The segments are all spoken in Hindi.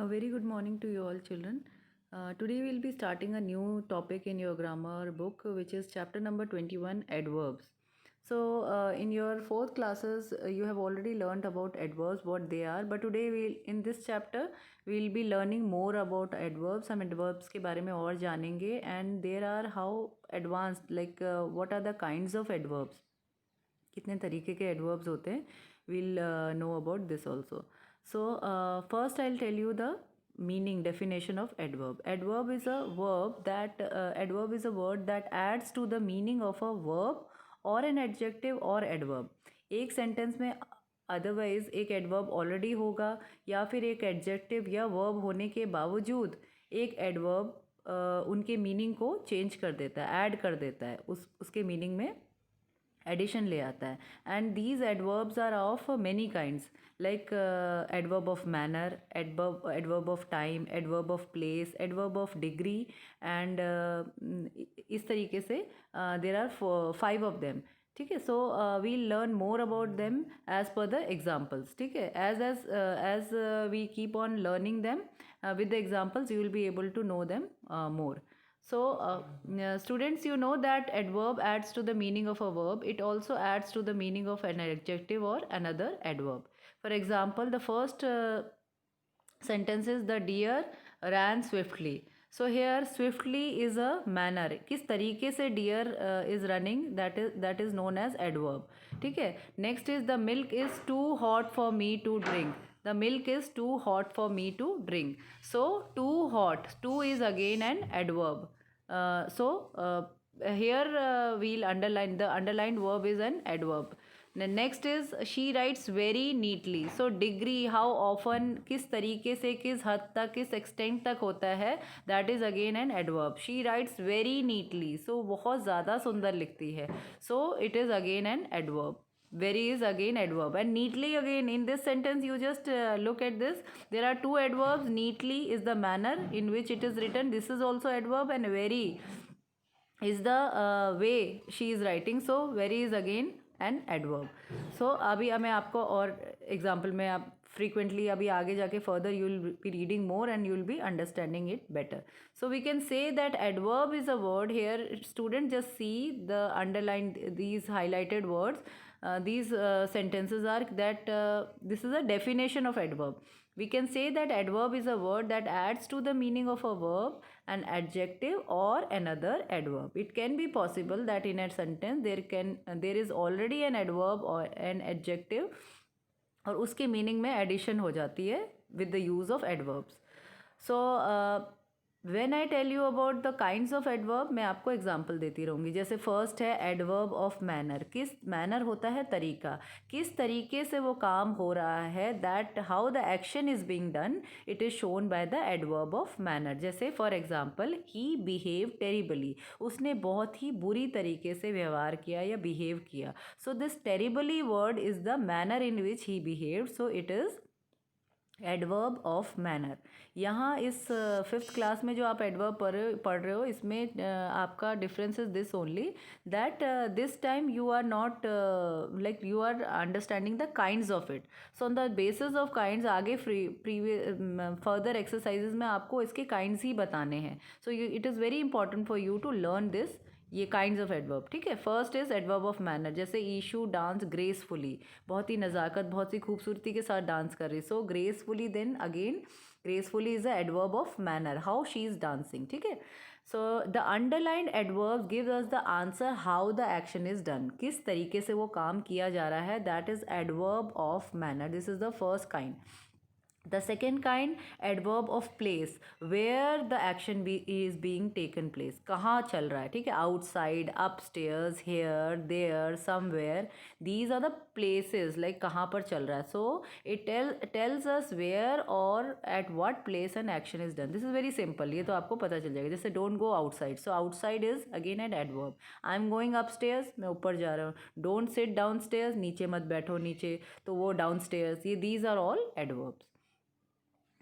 A very good morning to you all, children. Today we'll be starting a new topic in your grammar book, which is chapter number 21, adverbs. So, in your fourth classes, you have already learned about adverbs, what they are. But today, in this chapter, we'll be learning more about adverbs. हम adverbs के बारे में और जानेंगे, and there are how advanced, like what are the kinds of adverbs. कितने तरीके के adverbs होते हैं. We'll know about this also. So, first I'll tell you the meaning definition of adverb. Adverb is a word that adds to the meaning of a verb or an adjective or adverb. एक सेंटेंस में अदरवाइज एक एडवर्ब ऑलरेडी होगा या फिर एक एडजेक्टिव या वर्ब होने के बावजूद एक एडवर्ब उनके मीनिंग को चेंज कर देता है, ऐड कर देता है, उसके मीनिंग में एडिशन ले आता है. And these adverbs are of many kinds, like adverb of manner, adverb of time, adverb of place, adverb of degree, and इस तरीके से देर आर 5 ऑफ देम. ठीक है. So we learn more about them as per the examples. ठीक है. As we keep on learning them with the examples, you will be able to know them more. So, students, you know that adverb adds to the meaning of a verb. It also adds to the meaning of an adjective or another adverb. For example, the first sentence is the deer ran swiftly. So here swiftly is a manner. किस तरीके से deer is running, that is known as adverb. ठीक है. Next is the milk is too hot for me to drink. The milk is too hot for me to drink. So too hot, too is again an adverb. Here we'll underline, the underlined verb is an adverb. The next is she writes very neatly. So degree, how often, किस तरीके से, किस हद तक, किस extent तक होता है, that is again an adverb. She writes very neatly. So बहुत ज़्यादा सुंदर लिखती है. So it is again an adverb. Very is again adverb. And neatly again, in this sentence you just look at this. There are 2 adverbs. Neatly is the manner in which it is written. This is also adverb, and very is the way she is writing. So very is again an adverb. So अभी मैं आपको और example में आप frequently अभी आगे जाके further you will be reading more and you will be understanding it better. So we can say that adverb is a word. Here student, just see the underlined, these highlighted words. These sentences are that this is a definition of adverb. We can say that adverb is a word that adds to the meaning of a verb, an adjective or another adverb. It can be possible that in a sentence there is already an adverb or an adjective और उसके मीनिंग में एडिशन हो जाती है with the use of adverbs. So when I tell you about the kinds of adverb, मैं आपको एग्जांपल देती रहूँगी. जैसे फर्स्ट है एडवर्ब ऑफ मैनर. किस मैनर होता है तरीका, किस तरीके से वो काम हो रहा है, that how the action is being done, it is shown by the adverb of manner. जैसे for example, he behave terribly. उसने बहुत ही बुरी तरीके से व्यवहार किया या बिहेव किया. So this terribly word is the manner in which he behave. So it is adverb of manner. यहाँ इस 5th क्लास में जो आप एडवर्ब पढ़ रहे हो, इसमें आपका difference is this only, that this time you are not like you are understanding the kinds of it. So on the basis of kinds आगे फर्दर एक्सरसाइजेज में आपको इसके काइंड्स ही बताने हैं. So it is very important for you to learn this, ये काइंड्स ऑफ एडवर्ब. ठीक है. First is adverb of manner. जैसे ईशू डांस ग्रेसफुली, बहुत ही नज़ाकत, बहुत ही खूबसूरती के साथ डांस कर रही. So gracefully, then again gracefully is the adverb of manner, how she is dancing. ठीक है. So the underlined adverb gives us the answer how the action is done. किस तरीके से वो काम किया जा रहा है, that is adverb of manner. This is the first kind. The second kind, adverb of place, where the action is being taken place. कहाँ चल रहा है. ठीक है. Outside, upstairs, here, there, somewhere. These are the places, like कहाँ पर चल रहा है. So it tells us where or at what place an action is done. This is very simple. ये तो आपको पता चल जाएगा. जैसे don't go outside. So outside is again an adverb. I'm going upstairs, मैं ऊपर जा रहा हूँ. Don't sit downstairs, नीचे मत बैठो नीचे, तो वो downstairs. ये these are all adverbs.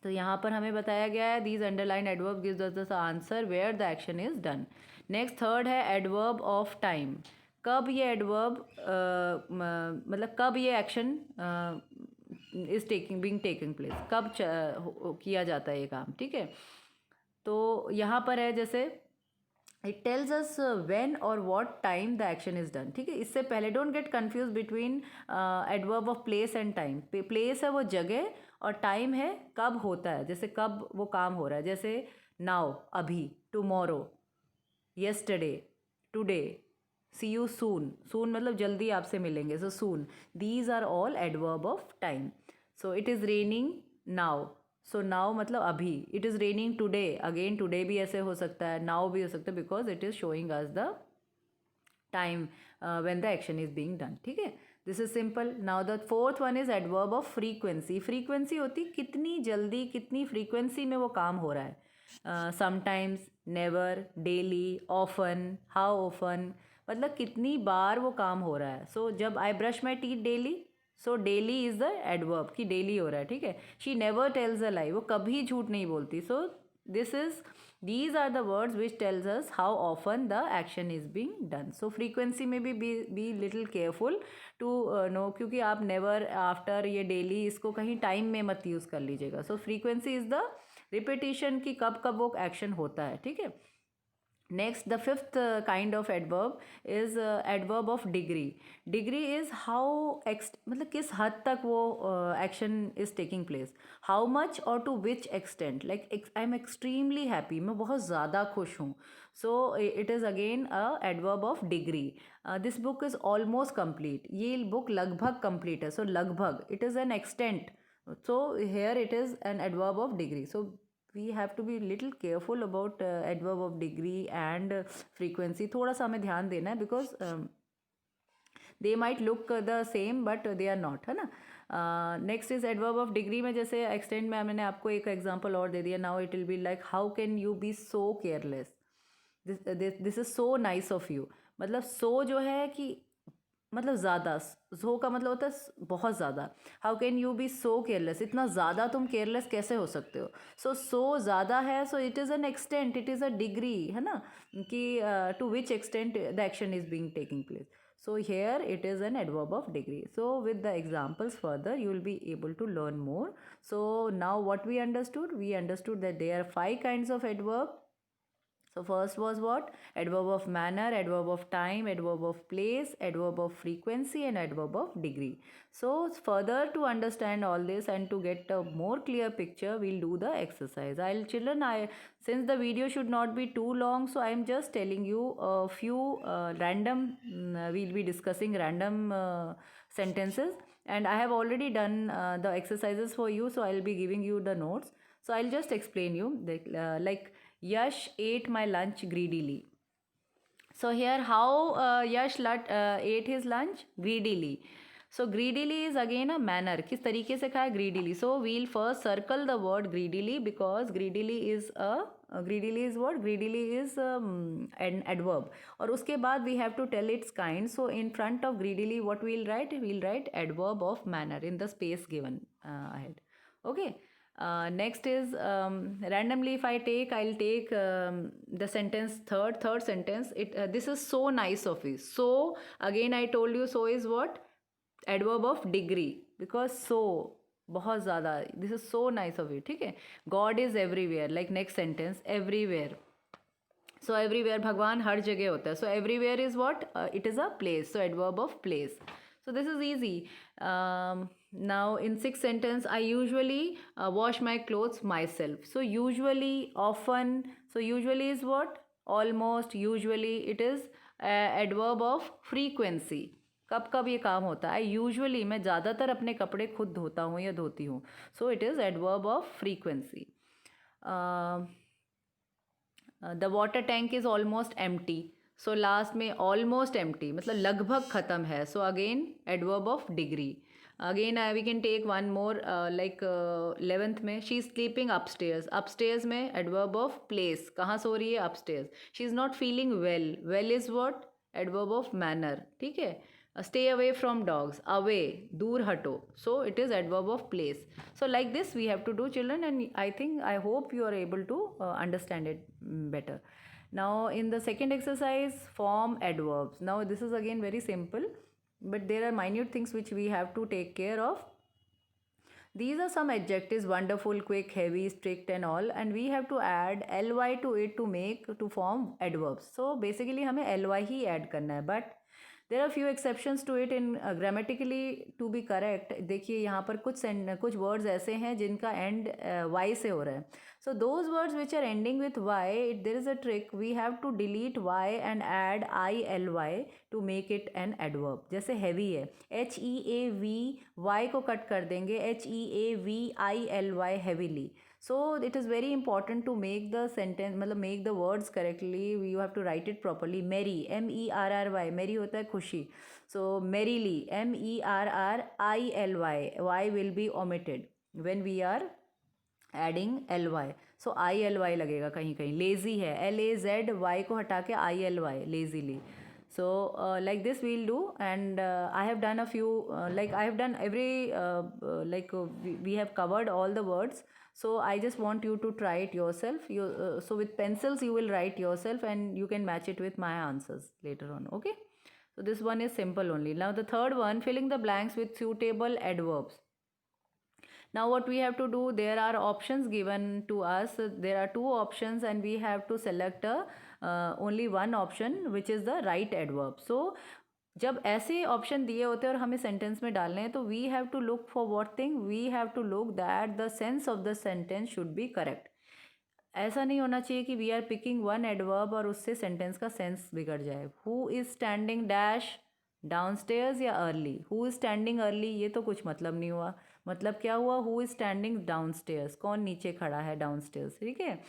तो यहाँ पर हमें बताया गया है these underline adverb gives us the answer where the action is done. Next third है एडवर्ब ऑफ टाइम. कब ये एडवर्ब मतलब कब ये action is taking being taking place, कब किया जाता है ये काम, ठीक है। तो यहाँ पर है जैसे इट टेल्स अस व्हेन और what time the action is done, ठीक है। इससे पहले don't get confuse between adverb of place and time. Place है वो जगह और टाइम है कब होता है, जैसे कब वो काम हो रहा है, जैसे नाउ अभी, tomorrow, yesterday, today, see you soon, soon मतलब जल्दी आपसे मिलेंगे, so soon, these are all adverb of time. So it is raining now, so now मतलब अभी, it is raining today, again today भी ऐसे हो सकता है, नाउ भी हो सकता है, because it is showing us the time when the action is being done, ठीक है। This is simple. Now the fourth one is adverb of frequency. Frequency होती कितनी जल्दी, कितनी फ्रीक्वेंसी में वो काम हो रहा है, sometimes, never, daily, often, how often, मतलब कितनी बार वो काम हो रहा है। सो जब I brush my teeth daily, so daily is the adverb कि डेली हो रहा है, ठीक है। She never tells a lie, वो कभी झूठ नहीं बोलती। So this is these are the words which tells us how often the action is being done. So frequency में भी be little careful to know, क्योंकि आप never, after, ये daily, इसको कहीं time में मत use कर लीजिएगा। So frequency is the repetition कि कब कब वो action होता है, ठीक है। Next the fifth kind of adverb is adverb of degree. Degree is how मतलब किस हद तक वो action is taking place, how much और to which extent, like I am extremely happy, मैं बहुत ज़्यादा खुश हूँ। So it is again a adverb of degree. This book is almost complete, ये बुक लगभग कंप्लीट है, सो लगभग, it is an extent, so here it is an adverb of degree. So we have to be little careful about adverb of degree and frequency. थोड़ा सा हमें ध्यान देना है, because they might look the same but they are not, है ना। Next is adverb of degree में जैसे एक्सटेंड में मैंने आपको एक एग्जांपल और दे दिया। Now it will be like how can you be so careless, this is so nice of you, मतलब सो जो है कि मतलब ज़्यादा, सो का मतलब होता है बहुत ज़्यादा। How can you be so careless, इतना ज़्यादा तुम केयरलेस कैसे हो सकते हो। सो ज़्यादा है, so it is an extent, it is a degree, है ना, कि to which extent the action is being taking place. So here it is an adverb of degree. So with the examples further you will be able to learn more. So now what we understood? We understood that there are 5 kinds of adverb. So first was what? Adverb of manner, adverb of time, adverb of place, adverb of frequency and adverb of degree. So further to understand all this and to get a more clear picture, we'll do the exercise. Children, since the video should not be too long, so I am just telling you a few random, we'll be discussing random sentences, and I have already done the exercises for you, so I'll be giving you the notes. So I'll just explain you, like Yash ate my lunch greedily. So here how Yash ate his lunch greedily. So greedily is again a manner, किस तरीके से खाया greedily. So we'll first circle the word greedily, because greedily is greedily is what? Greedily is an adverb. और उसके बाद we have to tell its kind. So in front of greedily what we'll write? We'll write adverb of manner in the space given ahead. Okay. Next is randomly if I'll take the sentence, third sentence. This is so nice of you. So again I told you, so is what? Adverb of degree, because so बहुत ज़्यादा, this is so nice of you, ठीक है। God is everywhere, like next sentence, everywhere. So everywhere, भगवान हर जगह होता है. So everywhere is what? It is a place. So adverb of place. So this is easy. Now in sixth sentence, I usually wash my clothes myself. So usually, often. So usually is what? Almost, usually. It is adverb of frequency. कब कब ये काम होता है? यूजुअली मैं ज़्यादातर अपने कपड़े खुद धोता हूँ या धोती हूँ. So it is adverb of frequency. The water tank is almost empty. So last में ऑलमोस्ट एम्प्टी मतलब लगभग ख़त्म है. So again adverb of degree. Again we can take one more, like 11th में she is sleeping upstairs. Upstairs में एडवर्ब ऑफ प्लेस, कहाँ सो रही है? Upstairs. She is not feeling well. Well is what? Adverb of manner. ठीक है. Stay away from dogs. Away, दूर हटो. So it is adverb of place. So like this we have to do, children, and I hope you are able to understand it better. Now in the second exercise, form adverbs. Now this is again very simple, but there are minute things which we have to take care of. These are some adjectives: wonderful, quick, heavy, strict and all, and we have to add ly to it to form adverbs. So basically हमें ly ही add करना है, but there are few exceptions to it in grammatically to be correct. देखिए यहाँ पर कुछ words ऐसे हैं जिनका end y से हो रहा है. So those words which are ending with y, there is a trick. We have to delete y and add ily to make it an adverb. जैसे heavy है, heavy, y को कट कर देंगे, heavily, heavily. So it is very important to make the sentence, मतलब make the words correctly. You have to write it properly. Merry, merry, merry होता है खुशी. So merrily, merrily, y will be omitted when we are adding ly. So ily लगेगा कहीं कहीं. Lazy है, lazy को हटा के ily, lazily. So like this we'll do, and I have done a few, like I have done every, we have covered all the words. So I just want you to try it yourself. So with pencils you will write yourself and you can match it with my answers later on. Okay. So this one is simple only. Now the third one, filling the blanks with suitable adverbs. Now what we have to do, there are options given to us. There are two options and we have to select only one option which is the right adverb. So जब ऐसे ऑप्शन दिए होते हैं और हमें सेंटेंस में डालने हैं तो we have to look for what thing, we have to look that the sense of the sentence should be correct. ऐसा नहीं होना चाहिए कि we are picking one adverb और उससे सेंटेंस का सेंस बिगड़ जाए. Who is standing dash downstairs या early, who is standing early, ये तो कुछ मतलब नहीं हुआ. मतलब क्या हुआ, हु इज स्टैंडिंग डाउनस्टेयर्स, कौन नीचे खड़ा है डाउनस्टेयर्स. ठीक है,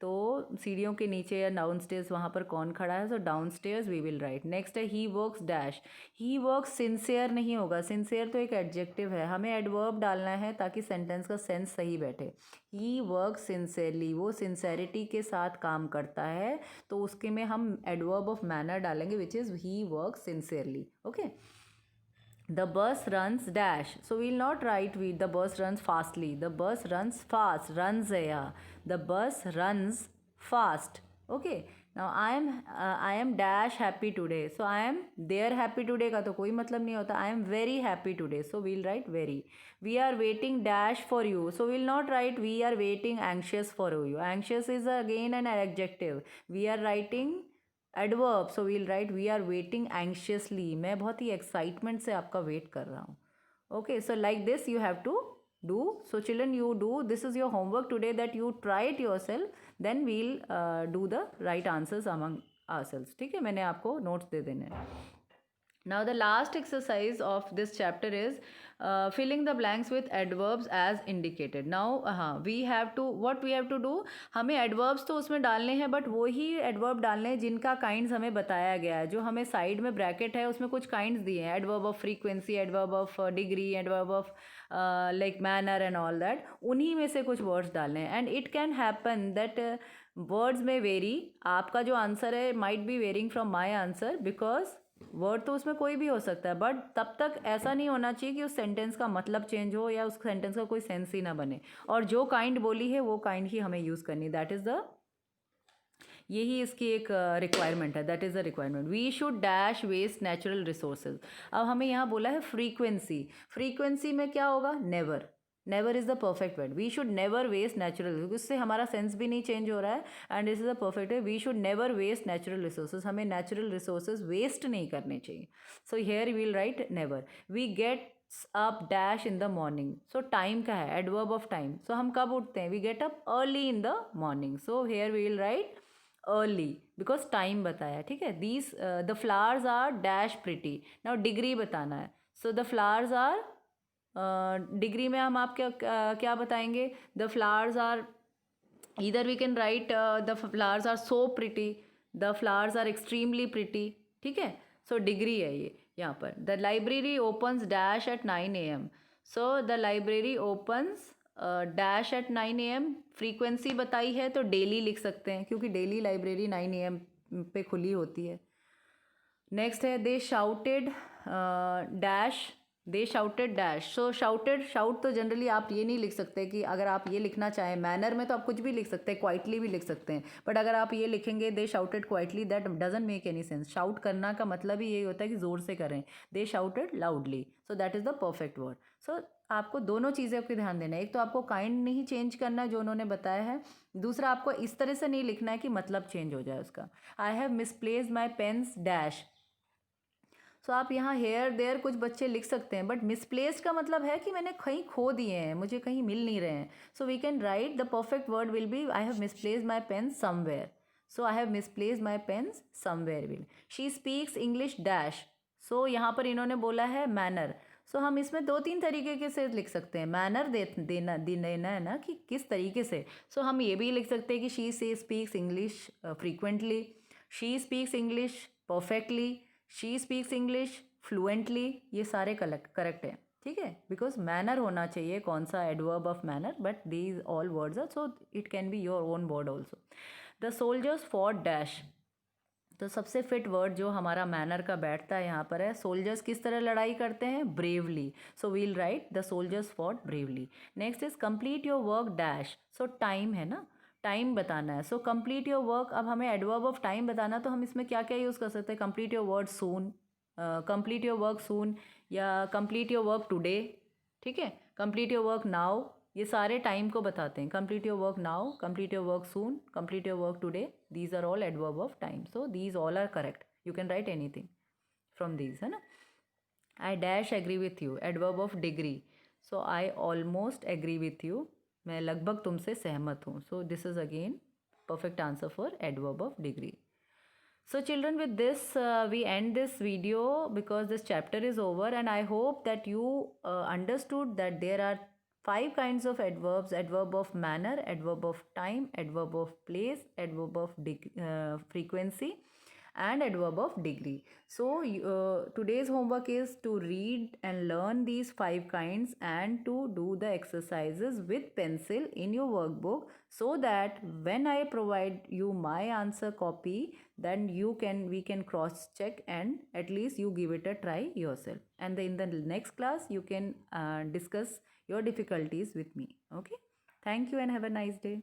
तो सीढ़ियों के नीचे या डाउनस्टेयर्स वहाँ पर कौन खड़ा है. So downstairs we will write. Next है he works dash, he works sincere नहीं होगा. सिंसियर तो एक एडजेक्टिव है, हमें एडवर्ब डालना है ताकि सेंटेंस का सेंस सही बैठे. ही वर्क सिंसियरली, वो सिंसेरिटी के साथ काम करता है, तो उसके में हम एडवर्ब ऑफ मैनर डालेंगे which is he work sincerely. Okay. The bus runs dash. So we will not write the bus runs fastly. The bus runs fast. Runs है यहाँ. The bus runs fast. Okay. Now I am dash happy today. So I am there happy today का तो कोई मतलब नहीं होता. I am very happy today. So we will write very. We are waiting dash for you. So we will not write we are waiting anxious for you. Anxious is again an adjective. We are writing adverb. So we'll write we are waiting anxiously, मैं बहुत ही एक्साइटमेंट से आपका वेट कर रहा हूँ. Okay, so like this you have to do. So children you do, this is your homework today that you try it yourself, then we'll do the right answers among ourselves. ठीक है, मैंने आपको नोट्स दे देने हैं. Now the last exercise of this chapter is filling the blanks with adverbs as indicated. Now we have to, what we have to do, हमें adverbs तो उसमें डालने हैं but वो ही adverb डालने हैं जिनका kinds हमें बताया गया है. जो हमें side में bracket है उसमें कुछ kinds दिए हैं, adverb of frequency, adverb of degree, adverb of like manner and all that. उन्हीं में से कुछ words डालने हैं. And it can happen that words may vary. आपका जो आंसर है might be varying from my answer because word तो उसमें कोई भी हो सकता है, बट तब तक ऐसा नहीं होना चाहिए कि उस सेंटेंस का मतलब चेंज हो या उस सेंटेंस का कोई सेंस ही ना बने. और जो काइंड बोली है वो काइंड ही हमें यूज़ करनी. दैट इज़ द, यही इसकी एक रिक्वायरमेंट है. That is the requirement. We should dash waste natural resources. अब हमें यहाँ बोला है फ्रीक्वेंसी. फ्रीक्वेंसी में क्या होगा, never. Never is the perfect word. We should never waste natural, क्योंकि उससे हमारा सेंस भी नहीं चेंज हो रहा है. And this is the perfect way. We should never waste natural resources. हमें नेचुरल रिसोर्सेज वेस्ट नहीं करने चाहिए. So here we will write never. We get up dash in the morning. So time का है, एडवर्ब ऑफ टाइम. सो हम कब उठते हैं, we get up early in the morning. So here we will write early because time बताया. ठीक है. These the flowers are dash pretty. Now degree बताना है. So the flowers are, degree में हम आप क्या बताएंगे, the flowers are, either we can write the flowers are so pretty, the flowers are extremely pretty. ठीक है. सो डिग्री है ये यहाँ पर. The library opens dash at 9 AM. So the library opens dash at 9 AM. Frequency बताई है तो डेली लिख सकते हैं क्योंकि डेली लाइब्रेरी 9 AM पे खुली होती है. नेक्स्ट है दे शाउटेड डैश, दे शाउटेड डैश. सो शाउटेड, शाउट तो जनरली आप ये नहीं लिख सकते कि अगर आप ये लिखना चाहें मैनर में तो आप कुछ भी लिख सकते हैं, क्वाइटली भी लिख सकते हैं. बट अगर आप ये लिखेंगे they shouted quietly, that doesn't make any sense. Shout करना का मतलब ही यही होता है कि ज़ोर से करें. They shouted loudly. So that is the perfect word. So आपको दोनों चीज़ों पे ध्यान देना है। एक तो आपको काइंड नहीं चेंज करना है जो उन्होंने बताया है, दूसरा आपको इस तरह से नहीं लिखना है कि मतलब चेंज हो जाए उसका। I have misplaced my pens dash. So आप यहाँ हेयर देयर कुछ बच्चे लिख सकते हैं, बट मिसप्लेस्ड का मतलब है कि मैंने कहीं खो दिए हैं, मुझे कहीं मिल नहीं रहे हैं। So we can write the perfect word will be I have misplaced my pen somewhere. So I have misplaced my pens somewhere will. She speaks English dash. So यहाँ पर इन्होंने बोला है मैनर। सो हम इसमें दो तीन तरीके के से लिख सकते हैं। मैनर देना है ना कि किस तरीके से। सो हम ये भी लिख सकते हैं कि शी से speaks English frequently, she speaks English perfectly, she speaks English fluently. ये सारे करेक्ट है, ठीक है, बिकॉज मैनर होना चाहिए कौन सा adverb of manner, but these all words are, so it can be your own word also. The soldiers fought dash. तो सबसे फिट वर्ड जो हमारा मैनर का बैठता है यहाँ पर है, सोल्जर्स किस तरह लड़ाई करते हैं, bravely. So we'll write the soldiers fought bravely. Next is complete your work dash. So time है ना, टाइम बताना है। सो कंप्लीट योर वर्क, अब हमें एडवर्ब ऑफ टाइम बताना, तो हम इसमें क्या क्या यूज़ कर सकते हैं, complete your word soon, complete your work soon, या कंप्लीट योर वर्क टुडे, ठीक है, कंप्लीट योर वर्क नाउ। ये सारे टाइम को बताते हैं। Complete your work now, complete your work soon, complete your work today, these are all adverb of time. So these all are correct, you can write anything from these, है ना। I dash agree with you, adverb of degree. So I almost agree with you, मैं लगभग तुमसे सहमत हूँ। So this is again perfect answer for adverb of degree. So children, with this we end this video because this chapter is over, and I hope that you understood that there are 5 kinds of adverbs: adverb of manner, adverb of time, adverb of place, adverb of frequency, and adverb of degree. So today's homework is to read and learn these 5 kinds and to do the exercises with pencil in your workbook, so that when I provide you my answer copy, then we can cross check and at least you give it a try yourself, and in the next class you can discuss your difficulties with me. Okay, thank you and have a nice day.